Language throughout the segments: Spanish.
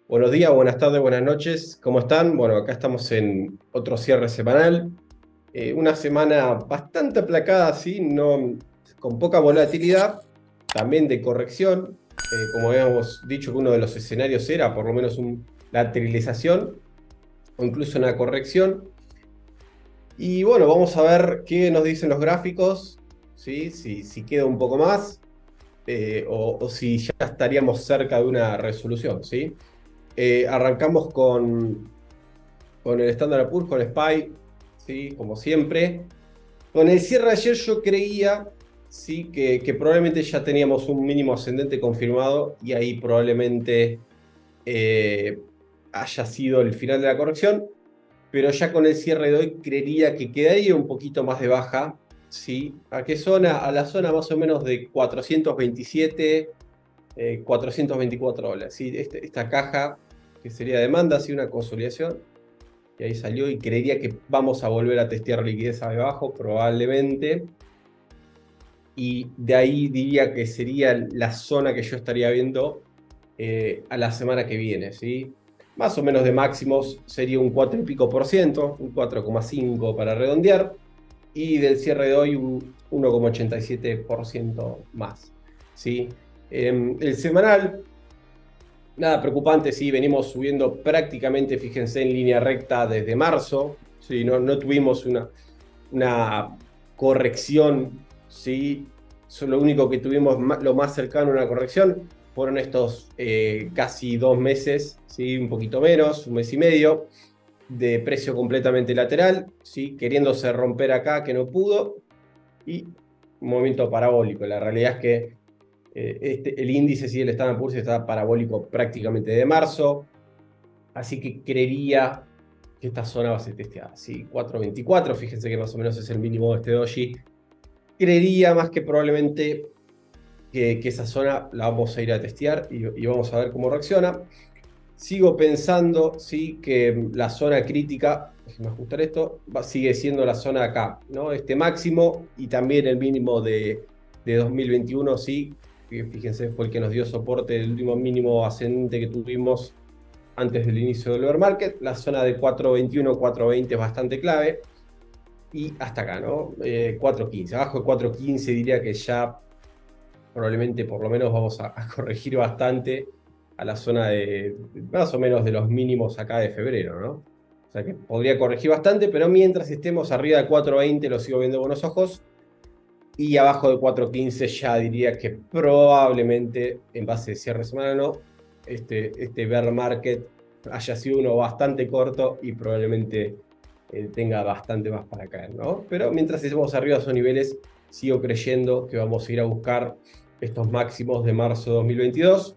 Buenos días, buenas tardes, buenas noches. ¿Cómo están? Bueno, acá estamos en otro cierre semanal. Una semana bastante aplacada, sí, no, con poca volatilidad, también de corrección. Como habíamos dicho que uno de los escenarios era por lo menos la lateralización o incluso una corrección. Y bueno, vamos a ver qué nos dicen los gráficos, ¿sí? Si queda un poco más o si ya estaríamos cerca de una resolución, ¿sí? Arrancamos con el Standard Poor's, con SPY, ¿sí? Como siempre. Con el cierre de ayer yo creía, ¿sí? Que probablemente ya teníamos un mínimo ascendente confirmado y ahí probablemente eh, haya sido el final de la corrección, pero ya con el cierre de hoy creería que quedaría un poquito más de baja, ¿sí? ¿A qué zona? A la zona más o menos de 427, $424, ¿sí? Esta caja que sería demanda, ¿sí? Una consolidación y ahí salió y creería que vamos a volver a testear liquidez abajo probablemente. Y de ahí diría que sería la zona que yo estaría viendo a la semana que viene, ¿sí? Más o menos de máximos sería un 4 y pico por ciento, un 4,5 para redondear, y del cierre de hoy un 1,87% más, ¿sí? El semanal, nada preocupante, sí, venimos subiendo prácticamente, fíjense, en línea recta desde marzo, sí, no tuvimos una corrección, sí, lo único que tuvimos lo más cercano a una corrección fueron estos casi 2 meses, sí, un poquito menos, un mes y medio, de precio completamente lateral, sí, queriéndose romper acá que no pudo, y un movimiento parabólico. La realidad es que el índice, sí, el Standard Poor's está parabólico prácticamente de marzo, así que creería que esta zona va a ser testeada. ¿Sí? 4.24, fíjense que más o menos es el mínimo de este doji. Creería más que probablemente que esa zona la vamos a ir a testear y vamos a ver cómo reacciona. Sigo pensando, sí, que la zona crítica, déjenme ajustar esto, sigue siendo la zona de acá, ¿no? Este máximo y también el mínimo de 2021, sí, que fíjense, fue el que nos dio soporte, el último mínimo ascendente que tuvimos antes del inicio del bear market. La zona de 4.21, 4.20 es bastante clave. Y hasta acá, ¿no? 4.15. Abajo de 4.15 diría que ya probablemente por lo menos vamos a corregir bastante a la zona de más o menos de los mínimos acá de febrero, ¿no? O sea que podría corregir bastante, pero mientras estemos arriba de 4.20 lo sigo viendo buenos ojos. Y abajo de 4.15 ya diría que probablemente, en base de cierre semanal, no, este bear market haya sido uno bastante corto y probablemente tenga bastante más para caer, ¿no? Pero mientras estemos arriba de esos niveles, sigo creyendo que vamos a ir a buscar estos máximos de marzo de 2022.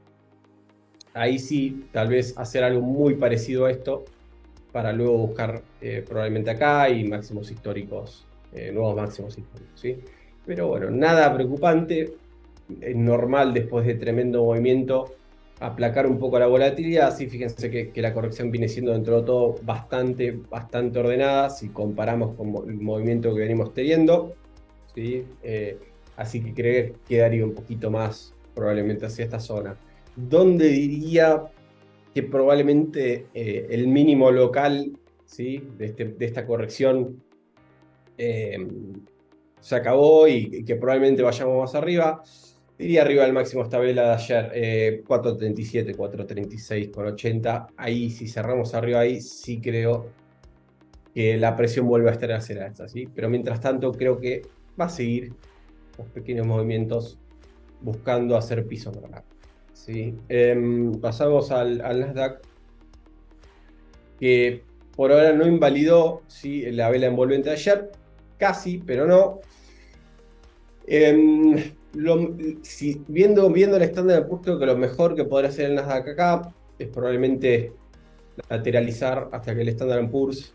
Ahí sí, tal vez hacer algo muy parecido a esto para luego buscar probablemente acá y máximos históricos, nuevos máximos históricos, ¿sí? Pero bueno, nada preocupante, es normal después de tremendo movimiento aplacar un poco la volatilidad. Sí, fíjense que la corrección viene siendo dentro de todo bastante ordenada si comparamos con el movimiento que venimos teniendo, ¿sí? Así que creo que quedaría un poquito más probablemente hacia esta zona. ¿Dónde diría que probablemente el mínimo local, ¿sí? de esta corrección eh, se acabó y que probablemente vayamos más arriba? Diría arriba del máximo esta vela de ayer, 4.37, 4.36 con 80. Ahí, si cerramos arriba ahí, sí creo que la presión vuelve a estar hacia la alza, ¿sí? Pero mientras tanto, creo que va a seguir los pequeños movimientos buscando hacer piso para acá, ¿sí? Pasamos al Nasdaq, que por ahora no invalidó, ¿sí? La vela envolvente de ayer, casi, pero no. Viendo el estándar de Poor's, creo que lo mejor que podrá hacer el Nasdaq acá es probablemente lateralizar hasta que el Standard Poor's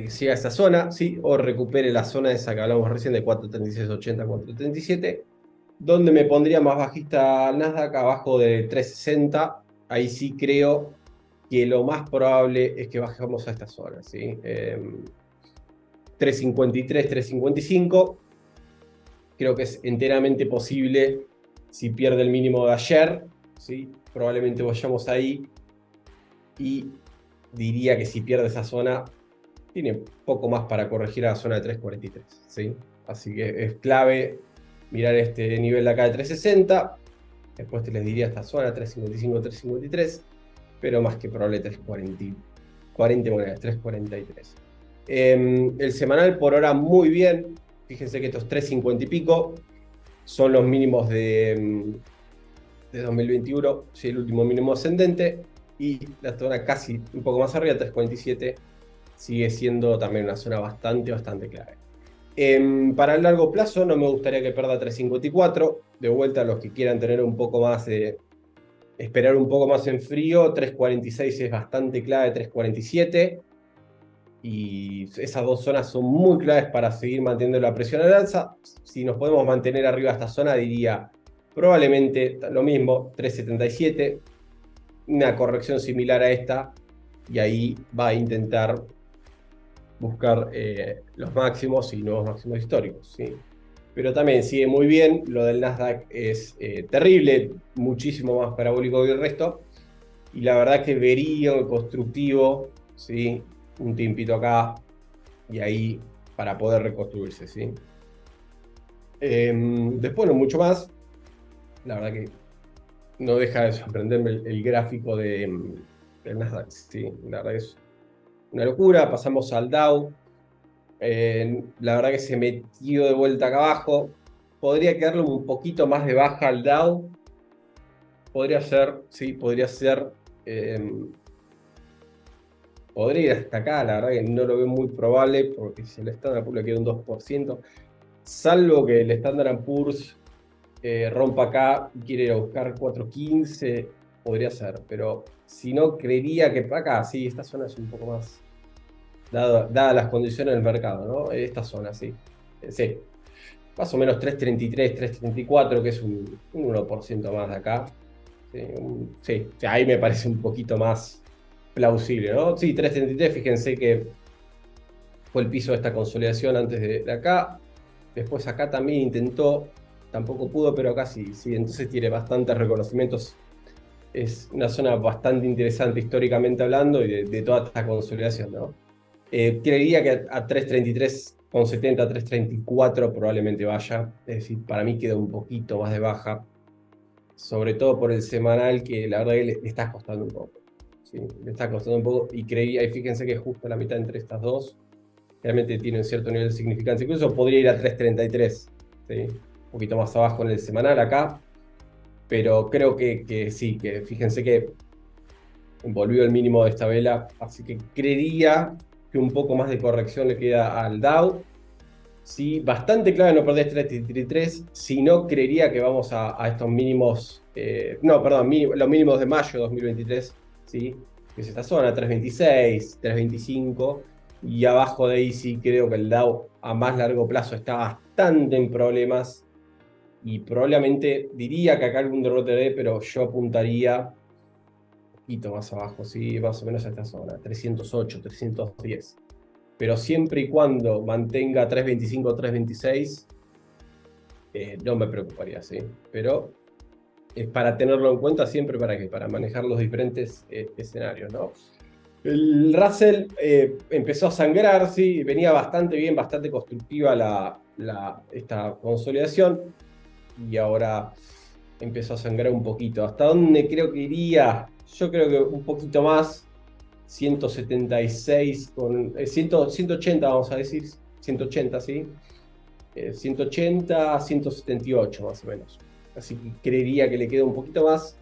siga esa zona, ¿sí? O recupere la zona esa que hablamos recién de 4.3680, 4.37, donde me pondría más bajista al Nasdaq abajo de 360. Ahí sí creo que lo más probable es que bajemos a esta zona, ¿sí? 353, 355, creo que es enteramente posible si pierde el mínimo de ayer, ¿sí? Probablemente vayamos ahí y diría que si pierde esa zona, tiene poco más para corregir a la zona de 3.43, ¿sí? Así que es clave mirar este nivel de acá de 3.60. Después te les diría esta zona 3.55, 3.53, pero más que probable 3.40, 40 monedas, 3.43. El semanal por hora muy bien. Fíjense que estos 3.50 y pico son los mínimos de 2021, ¿sí? El último mínimo ascendente, y la zona casi un poco más arriba, 3.47, sigue siendo también una zona bastante clave. Para el largo plazo no me gustaría que pierda 3.54. De vuelta, a los que quieran tener un poco más de esperar un poco más en frío, 3.46 es bastante clave, 3.47. Y esas dos zonas son muy claves para seguir manteniendo la presión al alza. Si nos podemos mantener arriba de esta zona, diría probablemente lo mismo, 3.77, una corrección similar a esta, y ahí va a intentar buscar los máximos y nuevos máximos históricos, ¿sí? Pero también sigue muy bien, lo del Nasdaq es terrible, muchísimo más parabólico que el resto, y la verdad que vería un constructivo, ¿sí? Un tiempito acá y ahí para poder reconstruirse, ¿sí? Después no mucho más, la verdad que no deja de sorprenderme el gráfico del Nasdaq, ¿sí? La verdad que es una locura. Pasamos al Dow. La verdad que se metió de vuelta acá abajo. Podría quedarle un poquito más de baja al Dow. Podría ser, sí, podría ser. Podría ir hasta acá, la verdad que no lo veo muy probable, porque si el Standard Poor's le queda un 2%, salvo que el Standard Poor's rompa acá y quiere ir a buscar 4.15, podría ser, pero si no, creería que para acá, sí, esta zona es un poco más, dadas las condiciones del mercado, ¿no? Esta zona, sí. Sí, más o menos 3.33, 3.34, que es un 1% más de acá. Sí, sí, o sea, ahí me parece un poquito más plausible, ¿no? Sí, 3.33, fíjense que fue el piso de esta consolidación antes de acá. Después acá también intentó, tampoco pudo, pero acá sí, sí, entonces tiene bastantes reconocimientos. Es una zona bastante interesante históricamente hablando y de toda esta consolidación, ¿no? Creería que a 3.33,70, 3.34 probablemente vaya. Es decir, para mí queda un poquito más de baja, sobre todo por el semanal, que la verdad que le está costando un poco. ¿Sí? Le está costando un poco y creía, y fíjense que justo la mitad entre estas dos realmente tiene un cierto nivel de significancia. Incluso podría ir a 3.33, ¿sí? Un poquito más abajo en el semanal acá, pero creo que sí, que fíjense que volvió el mínimo de esta vela, así que creería que un poco más de corrección le queda al Dow. Sí, bastante clave no perder 3.33, si no creería que vamos a estos mínimos, no, perdón, los mínimos de mayo de 2023, ¿sí? Que es esta zona, 3.26, 3.25, y abajo de ahí sí creo que el Dow a más largo plazo está bastante en problemas, y probablemente diría que acá algún derrote de, pero yo apuntaría un poquito más abajo, ¿sí? Más o menos a esta zona, 308, 310. Pero siempre y cuando mantenga 3.25, 3.26, no me preocuparía, ¿sí? Pero es para tenerlo en cuenta siempre para que para manejar los diferentes escenarios, ¿no? El Russell empezó a sangrar, sí, venía bastante bien, bastante constructiva esta consolidación, y ahora empezó a sangrar un poquito. ¿Hasta dónde creo que iría? Yo creo que un poquito más, 176 con 180, vamos a decir, 180, ¿sí? 180 a 178 más o menos. Así que creería que le queda un poquito más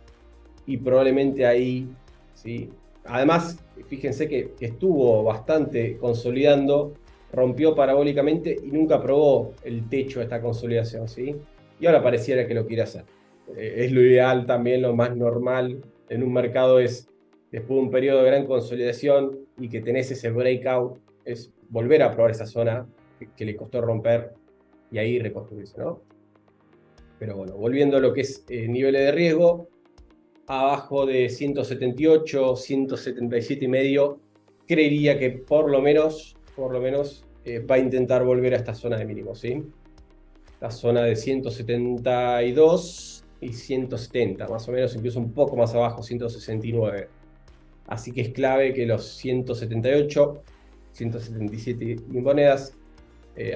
y probablemente ahí, ¿sí? Además, fíjense que estuvo bastante consolidando, rompió parabólicamente y nunca probó el techo de esta consolidación, ¿sí? Y ahora pareciera que lo quiere hacer. Es lo ideal también, lo más normal en un mercado es, después de un periodo de gran consolidación y que tenés ese breakout, es volver a probar esa zona que le costó romper y ahí reconstruirse, ¿no? Pero bueno, volviendo a lo que es niveles de riesgo, abajo de 178, 177 y medio, creería que por lo menos va a intentar volver a esta zona de mínimos, ¿sí? La zona de 172, y 170, más o menos, incluso un poco más abajo, 169. Así que es clave que los 178, 177 monedas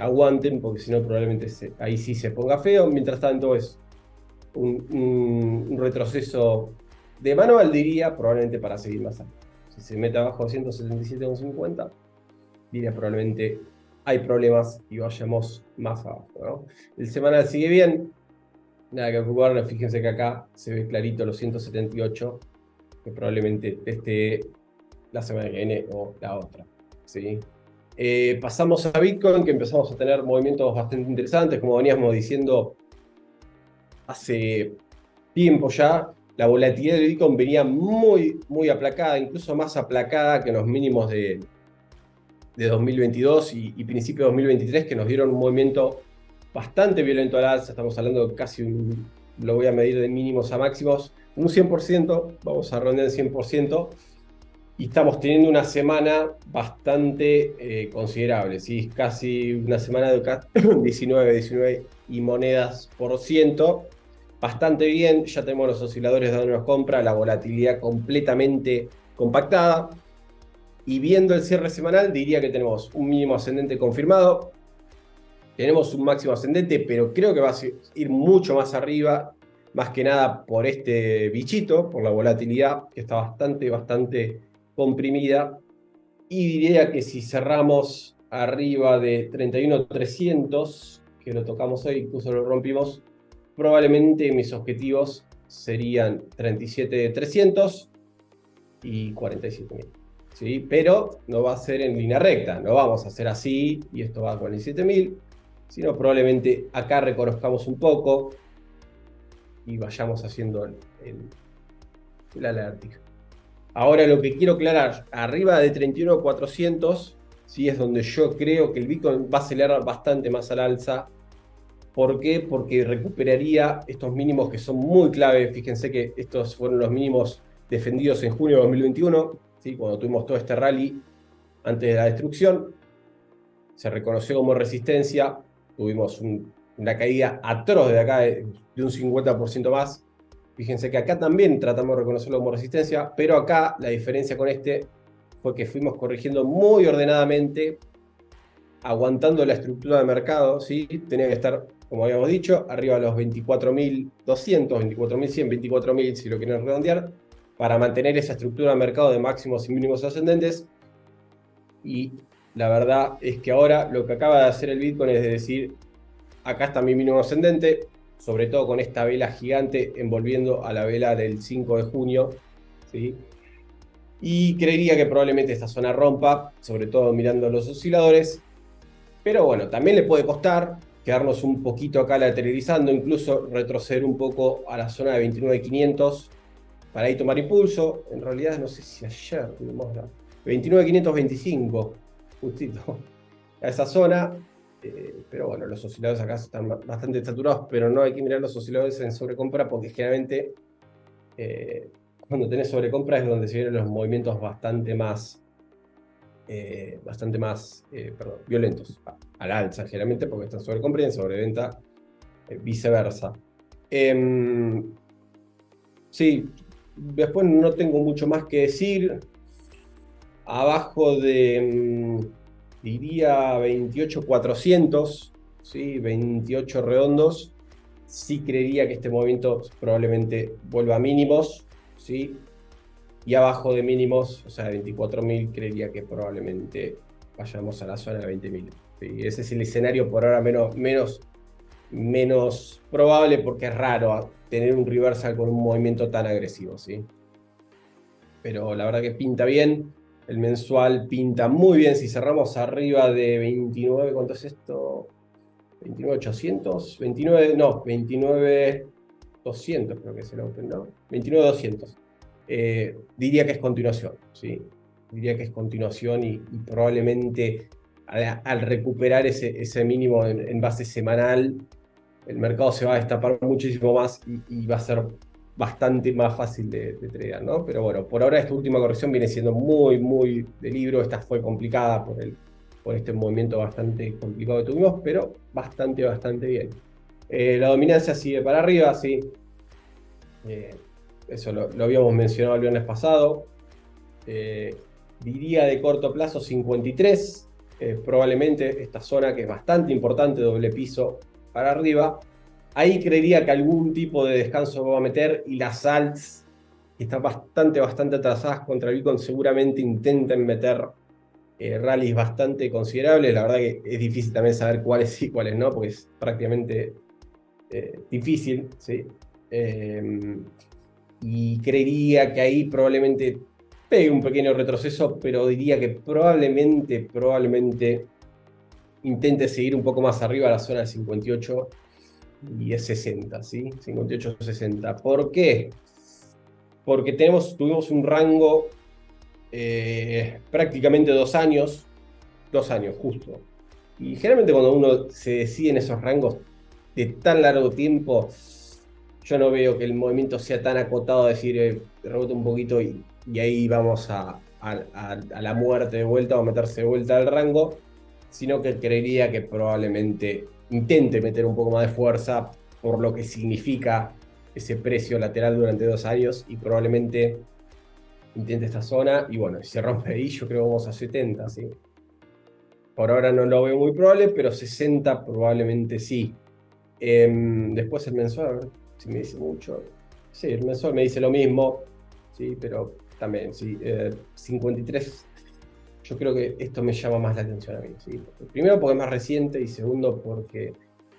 aguanten, porque si no probablemente ahí sí se ponga feo. Mientras tanto es un retroceso de manual, diría, probablemente para seguir más alto. Si se mete abajo de 177,50, diría probablemente hay problemas y vayamos más abajo, ¿no? El semanal sigue bien, nada que preocuparle. Fíjense que acá se ve clarito los 178, que probablemente esté la semana que viene o la otra, ¿sí? Pasamos a Bitcoin, que empezamos a tener movimientos bastante interesantes, como veníamos diciendo hace tiempo ya. La volatilidad de Bitcoin venía muy, muy aplacada, incluso más aplacada que en los mínimos de 2022 y principio de 2023, que nos dieron un movimiento bastante violento al alza. Estamos hablando de casi lo voy a medir de mínimos a máximos, un 100%, vamos a redondear en 100%, y estamos teniendo una semana bastante considerable, ¿sí? Casi una semana de 19 y monedas por ciento, bastante bien. Ya tenemos los osciladores dándonos compra, la volatilidad completamente compactada. Y viendo el cierre semanal, diría que tenemos un mínimo ascendente confirmado, tenemos un máximo ascendente, pero creo que va a ir mucho más arriba, más que nada por este bichito, por la volatilidad, que está bastante comprimida. Y diría que si cerramos arriba de 31.300, que lo tocamos hoy, incluso lo rompimos, probablemente mis objetivos serían 37.300 y 47.000. ¿Sí? Pero no va a ser en línea recta, no vamos a hacer así y esto va a 47.000, sino probablemente acá reconozcamos un poco y vayamos haciendo el alértico. Ahora lo que quiero aclarar, arriba de 31.400, sí es donde yo creo que el Bitcoin va a acelerar bastante más al alza. ¿Por qué? Porque recuperaría estos mínimos que son muy clave. Fíjense que estos fueron los mínimos defendidos en junio de 2021, ¿sí? Cuando tuvimos todo este rally antes de la destrucción. Se reconoció como resistencia. Tuvimos una caída atroz de acá de un 50% más. Fíjense que acá también tratamos de reconocerlo como resistencia, pero acá la diferencia con este fue que fuimos corrigiendo muy ordenadamente, aguantando la estructura de mercado, ¿sí? Tenía que estar, como habíamos dicho, arriba de los 24.200, 24.100, 24.000, si lo quieren redondear, para mantener esa estructura de mercado de máximos y mínimos ascendentes. Y la verdad es que ahora lo que acaba de hacer el Bitcoin es decir, acá está mi mínimo ascendente, sobre todo con esta vela gigante envolviendo a la vela del 5 de junio, ¿sí? Y creería que probablemente esta zona rompa, sobre todo mirando los osciladores. Pero bueno, también le puede costar quedarnos un poquito acá lateralizando, incluso retroceder un poco a la zona de 29.500 para ahí tomar impulso. En realidad no sé si ayer tuvimos la 29.525, justito, a esa zona. Pero bueno, los osciladores acá están bastante saturados, pero no hay que mirar los osciladores en sobrecompra porque generalmente cuando tenés sobrecompra es donde se vienen los movimientos bastante más violentos, al alza generalmente, porque están sobrecompra y en sobreventa, viceversa. Sí, después no tengo mucho más que decir. Abajo de, diría 28.400, ¿sí? 28 redondos, sí creería que este movimiento probablemente vuelva a mínimos, ¿sí? Y abajo de mínimos, o sea, de 24.000, creería que probablemente vayamos a la zona de 20.000. ¿Sí? Ese es el escenario por ahora menos probable, porque es raro tener un reversal con un movimiento tan agresivo, ¿sí? Pero la verdad que pinta bien. El mensual pinta muy bien. Si cerramos arriba de 29, ¿cuánto es esto? 29.800, 29, no, 29.200 creo que es el Open, ¿no? 29.200. Diría que es continuación, ¿sí? Diría que es continuación y probablemente al recuperar ese mínimo en base semanal, el mercado se va a destapar muchísimo más y va a ser bastante más fácil de tradear, ¿no? Pero bueno, por ahora esta última corrección viene siendo muy de libro. Esta fue complicada por este movimiento bastante complicado que tuvimos, pero bastante bien. La dominancia sigue para arriba, sí. Eh, Eso lo habíamos mencionado el viernes pasado. Eh, Diría de corto plazo 53. Probablemente esta zona que es bastante importante, doble piso para arriba. Ahí creería que algún tipo de descanso va a meter y las alts, que están bastante atrasadas contra el Bitcoin, seguramente intenten meter rallies bastante considerables. La verdad que es difícil también saber cuáles sí, cuáles no, porque es prácticamente difícil, ¿sí? Eh, y creería que ahí probablemente pegue un pequeño retroceso, pero diría que probablemente intente seguir un poco más arriba a la zona de 58 y es 60, ¿sí? 58-60. ¿Por qué? Porque tuvimos un rango prácticamente 2 años justo. Y generalmente cuando uno se decide en esos rangos de tan largo tiempo, yo no veo que el movimiento sea tan acotado a decir, rebota un poquito y ahí vamos a la muerte de vuelta o a meterse de vuelta al rango, sino que creería que probablemente intente meter un poco más de fuerza por lo que significa ese precio lateral durante 2 años y probablemente intente esta zona y bueno, si se rompe ahí yo creo que vamos a 70, ¿sí? Por ahora no lo veo muy probable, pero 60 probablemente sí. Después el mensual, a ver si me dice mucho. Sí, el mensual me dice lo mismo, sí, pero también, sí. 53, yo creo que esto me llama más la atención a mí, sí. Primero porque es más reciente y segundo porque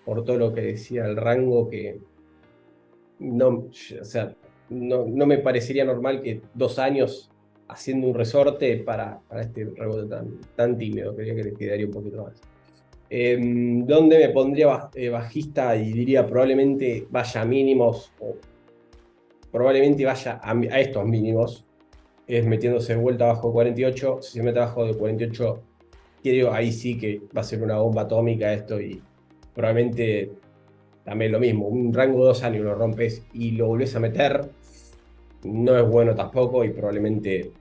por todo lo que decía el rango que no, o sea, no me parecería normal que 2 años haciendo un resorte para este rebote tan tímido, creía que le quedaría un poquito más. ¿Dónde me pondría bajista y diría probablemente vaya a mínimos o probablemente vaya a estos mínimos? Es metiéndose de vuelta abajo de 48. Si se mete abajo de 48, creo ahí sí que va a ser una bomba atómica esto y probablemente también lo mismo. Un rango de 2 años lo rompes y lo volvés a meter, no es bueno tampoco y probablemente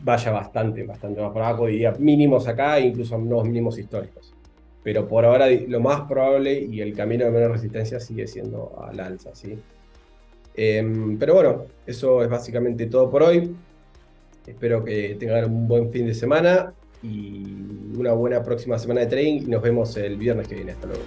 vaya bastante más para abajo, diría mínimos acá, incluso nuevos mínimos históricos. Pero por ahora lo más probable y el camino de menor resistencia sigue siendo al alza, ¿sí? Pero bueno, eso es básicamente todo por hoy. Espero que tengan un buen fin de semana y una buena próxima semana de trading y nos vemos el viernes que viene. Hasta luego.